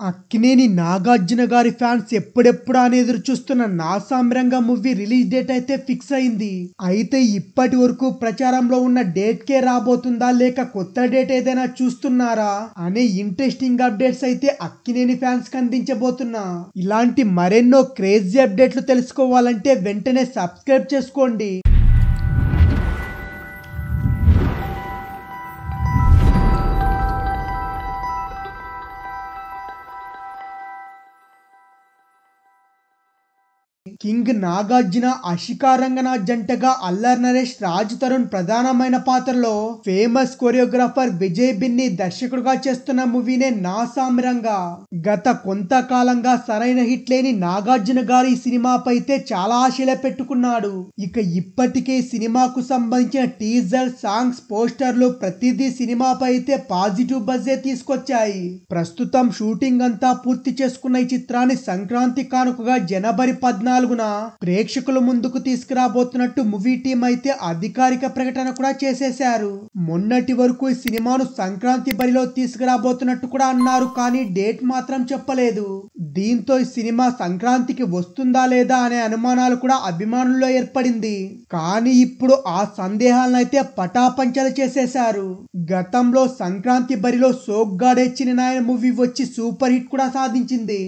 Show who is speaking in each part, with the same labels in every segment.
Speaker 1: అక్కినేని నాగార్జున గారి ఫ్యాన్స్ ఎప్పుడెప్పుడా అని ఎదురు చూస్తున్న నా సామ్రంగా మూవీ రిలీజ్ డేట్ అయితే ఫిక్స్ అయింది. అయితే ఇప్పటి వరకు ప్రచారంలో ఉన్న డేట్ కే రాబోతుందా లేక కొత్త డేట్ ఏదైనా చూస్తున్నారా అనే ఇంట్రెస్టింగ్ అప్డేట్స్ అయితే అక్కినేని ఫ్యాన్స్ కి అందించబోతున్నా. ఇలాంటి మరెన్నో క్రేజీ అప్డేట్లు తెలుసుకోవాలంటే వెంటనే సబ్స్క్రైబ్ చేసుకోండి. కింగ్ నాగార్జున, ఆషికా రంగనాథ్ జంటగా అల్లరి నరేష్, రాజ్ తరుణ్ ప్రధానమైన పాత్రలో ఫేమస్ కొరియోగ్రాఫర్ విజయ్ బిన్ని దర్శకుడుగా చేస్తున్న మూవీనే నా సామ్రంగా. గత కొంతకాలంగా సరైన హిట్ లేని నాగార్జున గారి సినిమాపై అయితే చాలా ఆశలే పెట్టుకున్నాడు. ఇక ఇప్పటికే సినిమాకు సంబంధించిన టీజర్, సాంగ్స్, పోస్టర్లు ప్రతిదీ సినిమాపై అయితే పాజిటివ్ బజ్జే తీసుకొచ్చాయి. ప్రస్తుతం షూటింగ్ అంతా పూర్తి చేసుకున్న ఈ చిత్రాన్ని సంక్రాంతి కానుకగా జనవరి 14 ప్రేక్షకుల ముందుకు తీసుకురాబోతున్నట్టు మూవీ టీం అయితే అధికారిక ప్రకటన కూడా చేసేశారు. మొన్నటి వరకు ఈ సినిమాను సంక్రాంతి బరిలో తీసుకురాబోతున్నట్టు కూడా అన్నారు, కానీ డేట్ మాత్రం చెప్పలేదు. దీంతో ఈ సినిమా సంక్రాంతికి వస్తుందా లేదా అనే అనుమానాలు కూడా అభిమానుల్లో ఏర్పడింది. కానీ ఇప్పుడు ఆ సందేహాలను అయితే పటాపంచలు చేసేశారు. గతంలో సంక్రాంతి బరిలో సోగ్గాడే చిన్ననాయన మూవీ వచ్చి సూపర్ హిట్ కూడా సాధించింది.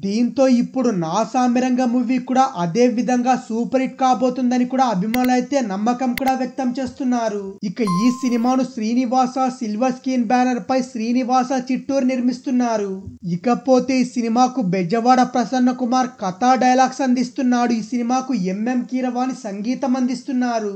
Speaker 1: దీంతో ఇప్పుడు నా సామ్రంగా మూవీ కూడా అదే విధంగా సూపర్ హిట్ కాబోతుందని కూడా అభిమానులు అయితే నమ్మకం కూడా వ్యక్తం చేస్తున్నారు. ఇక ఈ సినిమాను శ్రీనివాస సిల్వర్ స్క్రీన్ బ్యానర్ పై శ్రీనివాస చిట్టూరు నిర్మిస్తున్నారు. ఇకపోతే ఈ సినిమాకు బెజవాడ ప్రసన్న కుమార్ కథా డైలాగ్స్ అందిస్తున్నాడు. ఈ సినిమాకు ఎంఎం కీరవాణి సంగీతం అందిస్తున్నారు.